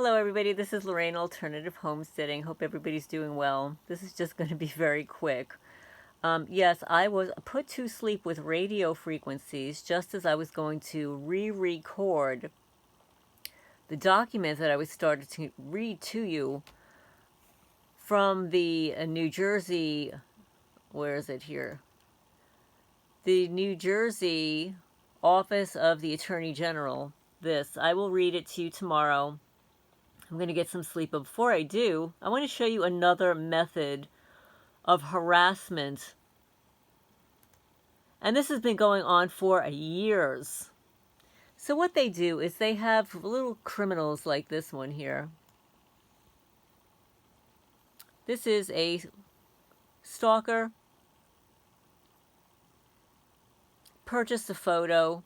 Hello everybody, this is Lorraine, Alternative Homesteading. Hope everybody's doing well. This is just going to be very quick. Yes, I was put to sleep with radio frequencies just as I was going to re-record the document that I was started to read to you from the New Jersey, where is it here? The New Jersey Office of the Attorney General. I will read it to you tomorrow. I'm going to get some sleep, but before I do, I want to show you another method of harassment. And this has been going on for years. So what they do is they have little criminals like this one here. This is a stalker. Purchased a photo.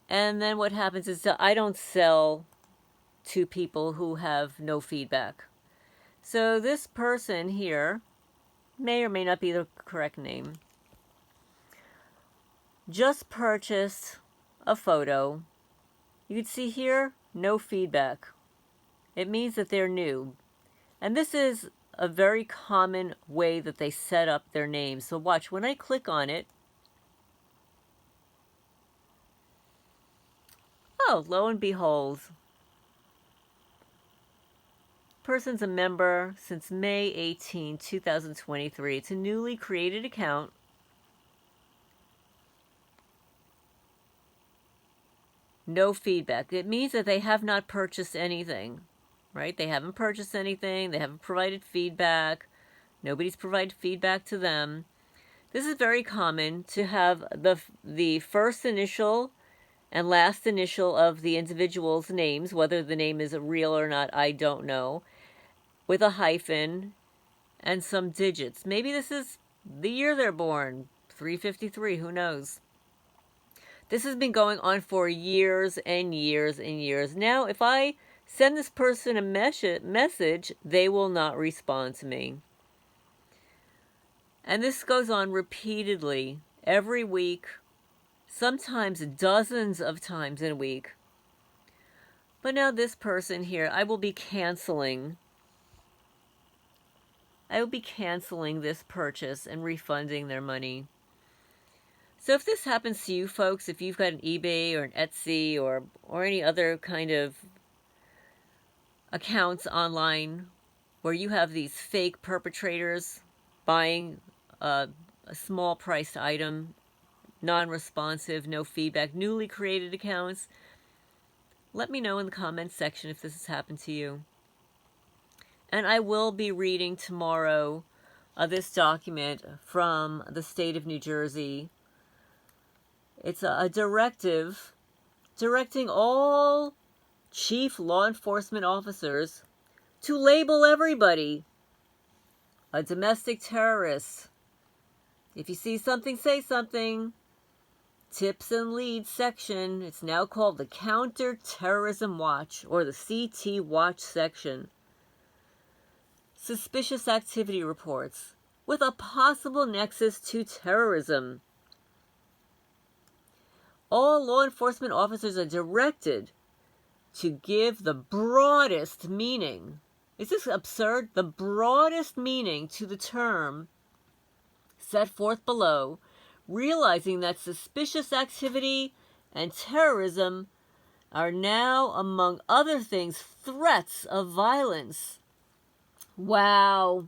And then what happens is that I don't sell to people who have no feedback. So this person here may or may not be the correct name. Just purchased a photo. You can see here, no feedback. It means that they're new. And this is a very common way that they set up their names. So watch, when I click on it, oh, lo and behold, person's a member since May 18, 2023. It's a newly created account. No feedback. It means that they have not purchased anything, right? They haven't purchased anything. They haven't provided feedback. Nobody's provided feedback to them. This is very common to have the first initial and last initial of the individual's names, whether the name is real or not, I don't know, with a hyphen and some digits. Maybe this is the year they're born, 353, who knows? This has been going on for years and years and years. Now, if I send this person a message, they will not respond to me. And this goes on repeatedly, every week, sometimes dozens of times in a week. But now this person here, I will be canceling this purchase and refunding their money. So if this happens to you folks, if you've got an eBay or an Etsy or any other kind of accounts online where you have these fake perpetrators buying a small priced item, non-responsive, no feedback, newly created accounts, let me know in the comments section if this has happened to you. And I will be reading tomorrow this document from the state of New Jersey. It's a directive directing all chief law enforcement officers to label everybody a domestic terrorist. If you see something, say something. Tips and leads section. It's now called the Counter-Terrorism Watch, or the CT Watch section. Suspicious activity reports with a possible nexus to terrorism. All law enforcement officers are directed to give the broadest meaning. Is this absurd? The broadest meaning to the term set forth below, realizing that suspicious activity and terrorism are now, among other things, threats of violence. Wow.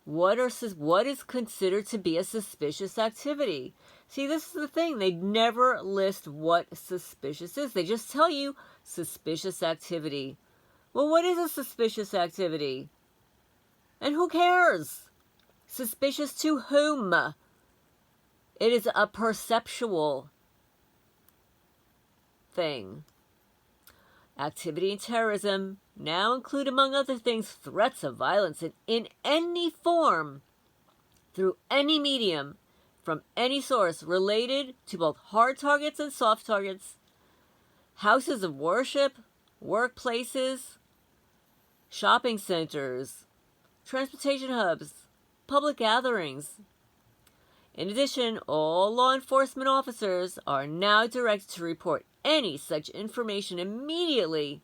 What is considered to be a suspicious activity? See, this is the thing. They never list what suspicious is. They just tell you suspicious activity. Well, what is a suspicious activity? And who cares? Suspicious to whom? It is a perceptual thing. Activity and terrorism now include, among other things, threats of violence in any form, through any medium, from any source, related to both hard targets and soft targets, houses of worship, workplaces, shopping centers, transportation hubs, public gatherings. In addition, all law enforcement officers are now directed to report any such information immediately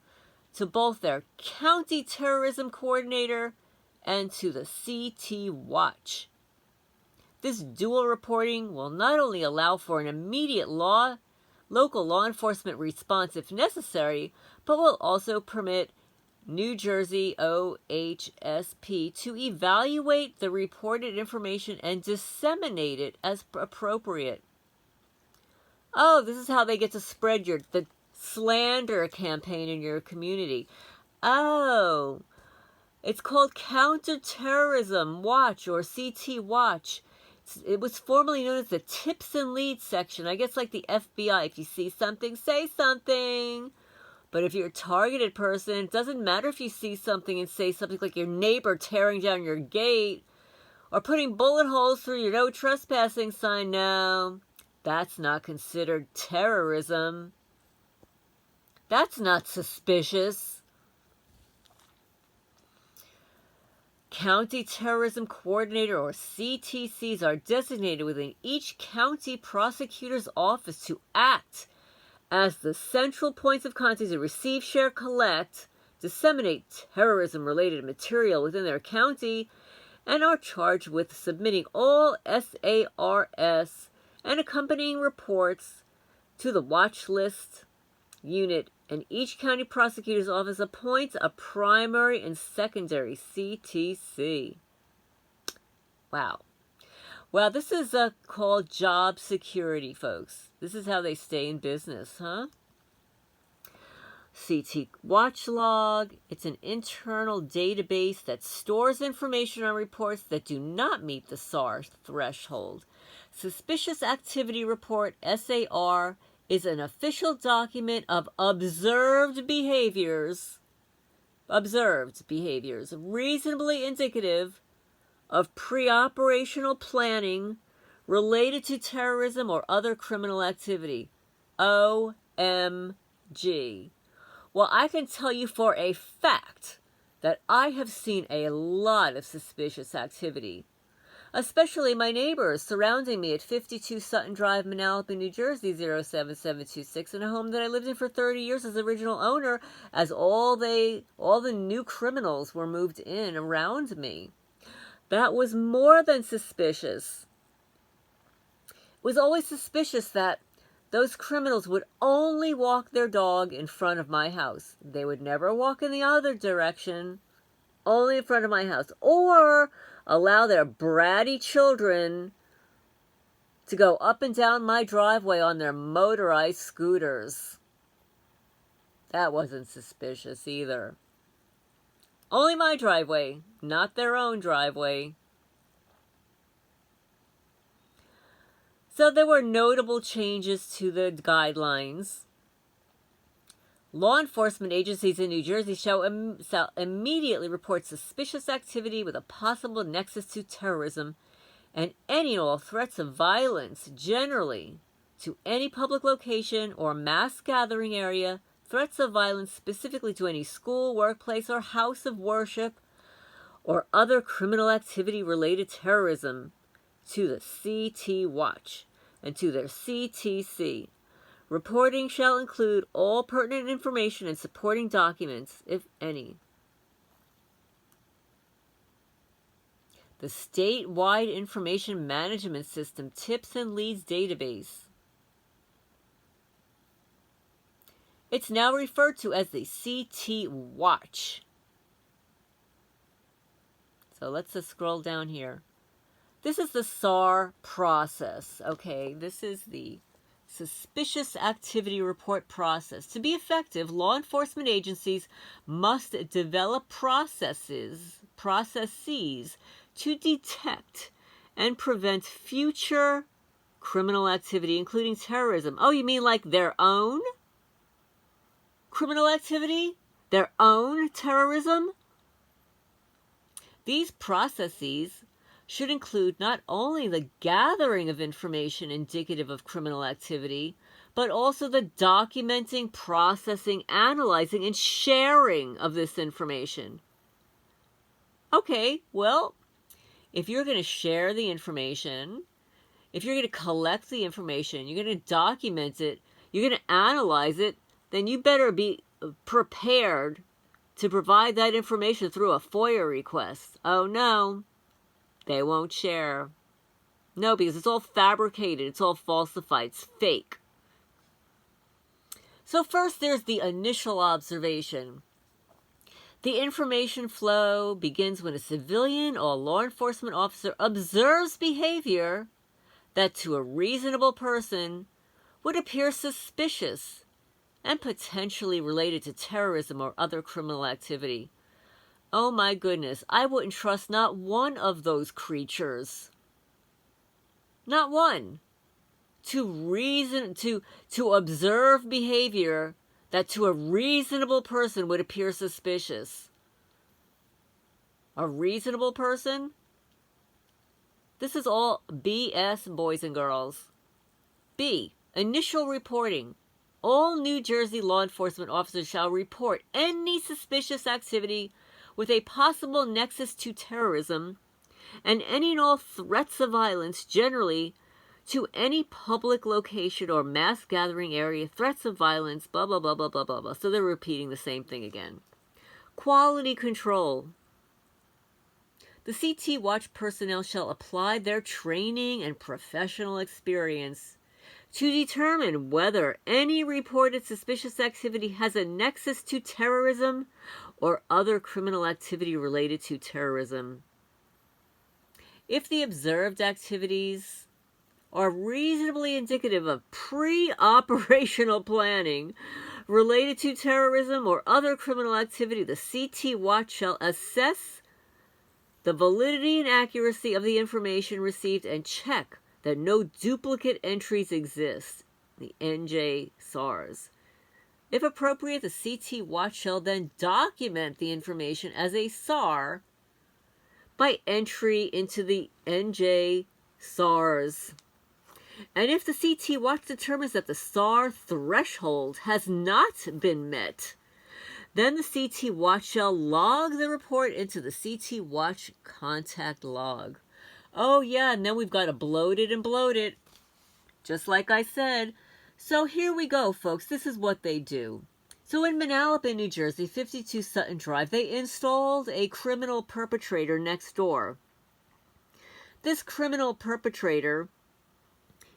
to both their county terrorism coordinator and to the CT Watch. This dual reporting will not only allow for an immediate local law enforcement response if necessary, but will also permit New Jersey OHSP to evaluate the reported information and disseminate it as appropriate. Oh, this is how they get to spread the slander campaign in your community. Oh, it's called Counterterrorism Watch or CT Watch. It was formerly known as the Tips and Leads section. I guess like the FBI. If you see something, say something. But if you're a targeted person, it doesn't matter if you see something and say something like your neighbor tearing down your gate or putting bullet holes through your no trespassing sign. No, that's not considered terrorism. That's not suspicious. County Terrorism Coordinator or CTCs are designated within each county prosecutor's office to act as the central points of contact to receive, share, collect, disseminate terrorism-related material within their county, and are charged with submitting all SARS and accompanying reports to the watch list unit, and each county prosecutor's office appoints a primary and secondary CTC. Wow. Well, this is called job security, folks. This is how they stay in business, huh? CT Watch Log. It's an internal database that stores information on reports that do not meet the SAR threshold. Suspicious Activity Report, SAR, is an official document of observed behaviors reasonably indicative of pre-operational planning related to terrorism or other criminal activity. OMG. Well, I can tell you for a fact that I have seen a lot of suspicious activity, especially my neighbors surrounding me at 52 Sutton Drive, Manalapan, New Jersey, 07726, in a home that I lived in for 30 years as original owner, as all the new criminals were moved in around me. That was more than suspicious. It was always suspicious that those criminals would only walk their dog in front of my house. They would never walk in the other direction, only in front of my house, or allow their bratty children to go up and down my driveway on their motorized scooters. That wasn't suspicious either. Only my driveway, not their own driveway. So there were notable changes to the guidelines. Law enforcement agencies in New Jersey shall immediately report suspicious activity with a possible nexus to terrorism and any and all threats of violence generally to any public location or mass gathering area, threats of violence specifically to any school, workplace, or house of worship, or other criminal activity related to terrorism, to the CT Watch and to their CTC. Reporting shall include all pertinent information and supporting documents, if any. The statewide information management system Tips and Leads database. It's now referred to as the CT Watch. So let's just scroll down here. This is the SAR process. Okay, this is the Suspicious Activity Report process. To be effective, law enforcement agencies must develop processes to detect and prevent future criminal activity, including terrorism. Oh, you mean like their own criminal activity? Their own terrorism? These processes should include not only the gathering of information indicative of criminal activity, but also the documenting, processing, analyzing, and sharing of this information. Okay, well, if you're going to share the information, if you're going to collect the information, you're going to document it, you're going to analyze it, then you better be prepared to provide that information through a FOIA request. Oh no, they won't share. No, because it's all fabricated, it's all falsified, it's fake. So first there's the initial observation. The information flow begins when a civilian or law enforcement officer observes behavior that to a reasonable person would appear suspicious and potentially related to terrorism or other criminal activity. Oh my goodness, I wouldn't trust not one of those creatures. Not one. To observe behavior that to a reasonable person would appear suspicious. A reasonable person? This is all BS, boys and girls. B. Initial reporting. All New Jersey law enforcement officers shall report any suspicious activity with a possible nexus to terrorism and any and all threats of violence, generally to any public location or mass gathering area, threats of violence, blah, blah, blah, blah, blah, blah, blah. So they're repeating the same thing again. Quality control. The CT Watch personnel shall apply their training and professional experience to determine whether any reported suspicious activity has a nexus to terrorism or other criminal activity related to terrorism. If the observed activities are reasonably indicative of pre-operational planning related to terrorism or other criminal activity, the CT Watch shall assess the validity and accuracy of the information received and check that no duplicate entries exist, the NJ SARS. If appropriate, the CT Watch shall then document the information as a SAR by entry into the NJ SARS. And if the CT Watch determines that the SAR threshold has not been met, then the CT Watch shall log the report into the CT Watch contact log. Oh yeah, and then we've got to bloat it, just like I said. So here we go, folks. This is what they do. So in Manalapan, New Jersey, 52 Sutton Drive, they installed a criminal perpetrator next door. This criminal perpetrator,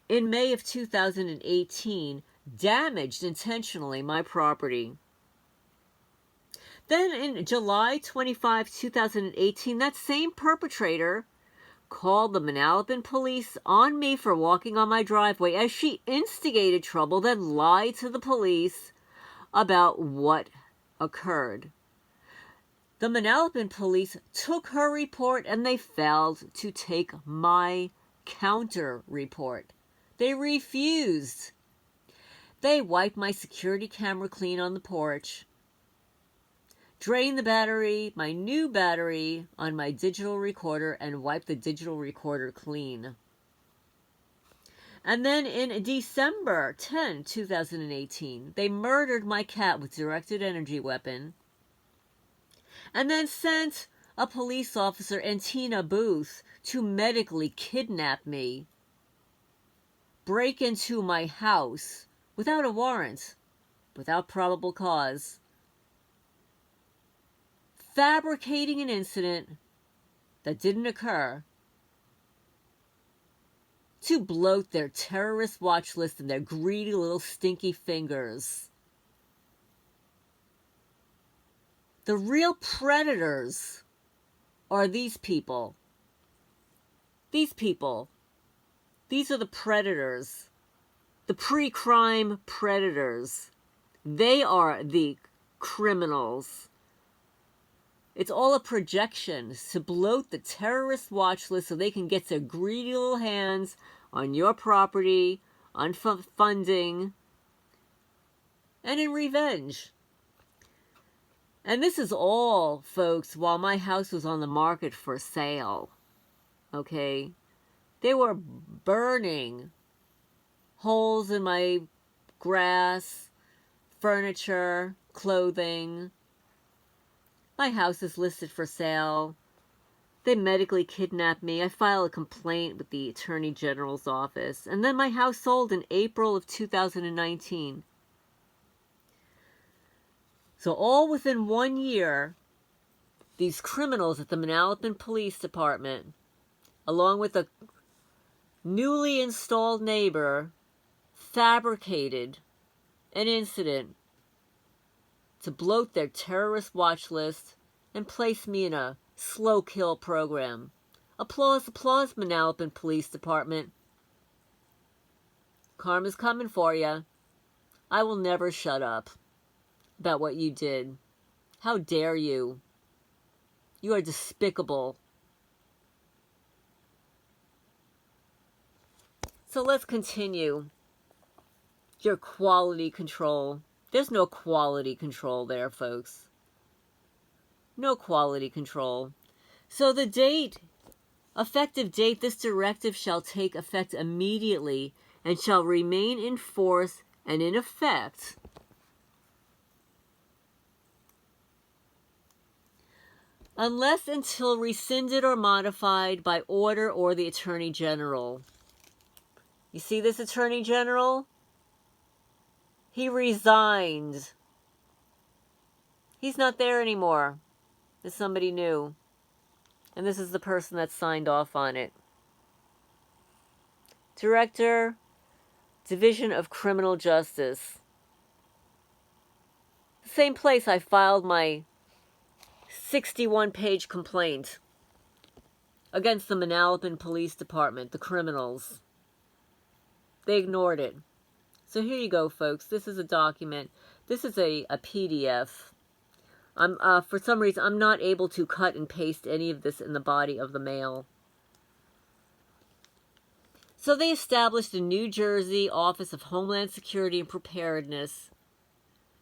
in May of 2018, damaged intentionally my property. Then in July 25, 2018, that same perpetrator called the Manalapan police on me for walking on my driveway as she instigated trouble, then lied to the police about what occurred. The Manalapan police took her report and they failed to take my counter report. They refused. They wiped my security camera clean on the porch, drained the battery, my new battery, on my digital recorder and wiped the digital recorder clean. And then in December 10, 2018, they murdered my cat with directed energy weapon and then sent a police officer, Antina Booth, to medically kidnap me, break into my house without a warrant, without probable cause, fabricating an incident that didn't occur to bloat their terrorist watch list and their greedy little stinky fingers. The real predators are these people. These people. These are the predators. The pre-crime predators. They are the criminals. It's all a projection to bloat the terrorist watch list so they can get their greedy little hands on your property, on funding, and in revenge. And this is all, folks, while my house was on the market for sale. Okay? They were burning holes in my grass, furniture, clothing. My house is listed for sale They medically kidnapped me. I filed a complaint with the Attorney General's office. And then my house sold in April of 2019. So all within 1 year, these criminals at the Manalapan Police Department, along with a newly installed neighbor, fabricated an incident to bloat their terrorist watch list and place me in a slow kill program. Applause, applause, Manalapan Police Department. Karma's coming for you. I will never shut up about what you did. How dare you? You are despicable. So let's continue. Your quality control. There's no quality control there, folks. No quality control. So the date, effective date, this directive shall take effect immediately and shall remain in force and in effect unless until rescinded or modified by order or the Attorney General. You see this Attorney General? He resigned. He's not there anymore. There's somebody new. And this is the person that signed off on it. Director, Division of Criminal Justice. The same place I filed my 61-page complaint against the Manalapan Police Department, the criminals. They ignored it. So here you go, folks. This is a document. This is a PDF. For some reason, I'm not able to cut and paste any of this in the body of the mail. So they established a New Jersey Office of Homeland Security and Preparedness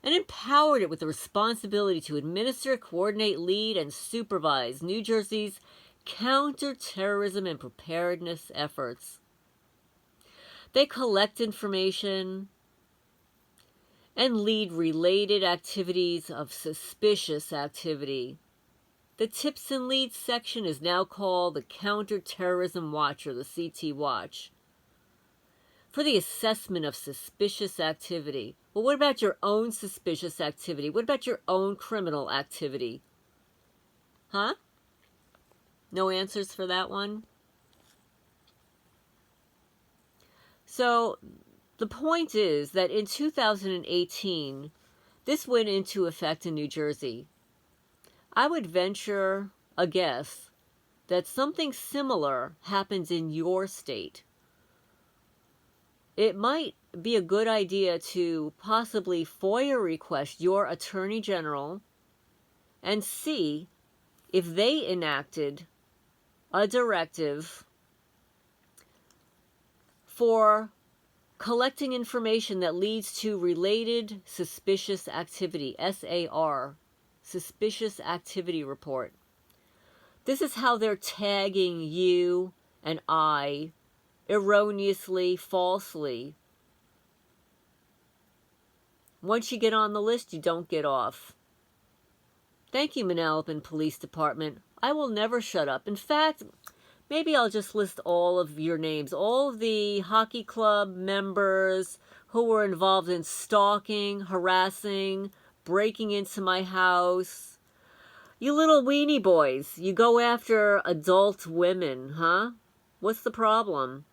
and empowered it with the responsibility to administer, coordinate, lead, and supervise New Jersey's counterterrorism and preparedness efforts. They collect information and lead related activities of suspicious activity. The Tips and Leads section is now called the Counterterrorism Watch, or the CT Watch, for the assessment of suspicious activity. Well, what about your own suspicious activity? What about your own criminal activity? Huh? No answers for that one? So the point is that in 2018, this went into effect in New Jersey. I would venture a guess that something similar happens in your state. It might be a good idea to possibly FOIA request your Attorney General and see if they enacted a directive for collecting information that leads to related suspicious activity, SAR, Suspicious Activity Report. This is how they're tagging you and I erroneously, falsely. Once you get on the list, you don't get off. Thank you, Manalapan Police Department. I will never shut up. In fact, maybe I'll just list all of your names. All of the hockey club members who were involved in stalking, harassing, breaking into my house. You little weenie boys, you go after adult women, huh? What's the problem?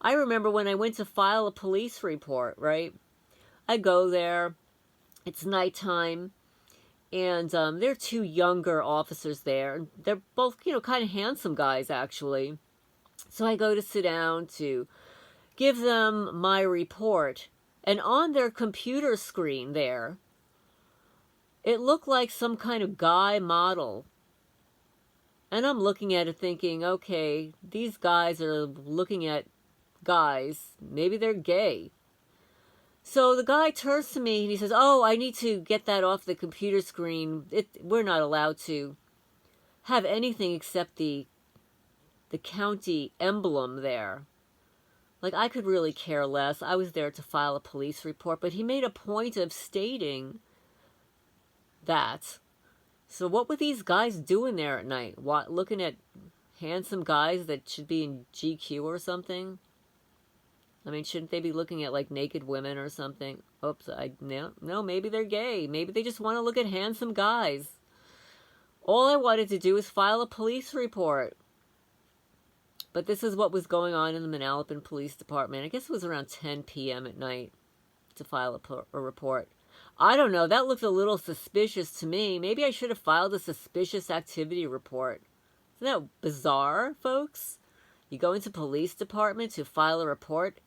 I remember when I went to file a police report, right? I go there. It's nighttime. And there are two younger officers there. They're both, kind of handsome guys, actually. So I go to sit down to give them my report. And on their computer screen there, it looked like some kind of guy model. And I'm looking at it thinking, okay, these guys are looking at guys. Maybe they're gay. So the guy turns to me and he says, oh, I need to get that off the computer screen. We're not allowed to have anything except the county emblem there. Like, I could really care less. I was there to file a police report, but he made a point of stating that. So what were these guys doing there at night? What, looking at handsome guys that should be in GQ or something? I mean, shouldn't they be looking at like naked women or something? Oops, no, maybe they're gay. Maybe they just want to look at handsome guys. All I wanted to do was file a police report. But this is what was going on in the Manalapan Police Department. I guess it was around 10 p.m. at night to file a report. I don't know. That looked a little suspicious to me. Maybe I should have filed a suspicious activity report. Isn't that bizarre, folks? You go into police department to file a report.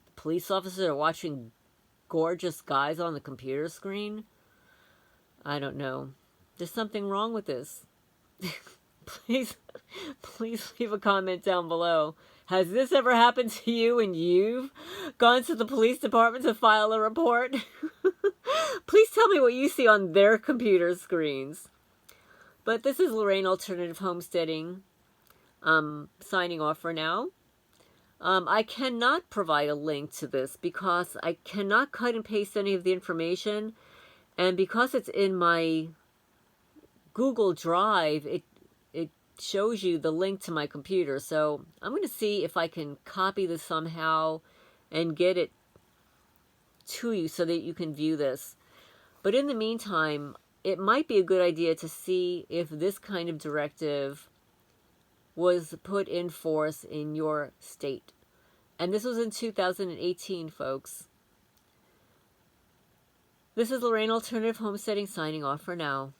The police officers are watching gorgeous guys on the computer screen. I don't know. There's something wrong with this. Please leave a comment down below. Has this ever happened to you and you've gone to the police department to file a report? Please tell me what you see on their computer screens. But this is Lorraine Alternative Homesteading. Signing off for now. I cannot provide a link to this because I cannot cut and paste any of the information. And because it's in my Google Drive, it shows you the link to my computer. So I'm going to see if I can copy this somehow and get it to you so that you can view this. But in the meantime, it might be a good idea to see if this kind of directive was put in force in your state. And this was in 2018, folks. This is Lorraine Alternative Homesteading signing off for now.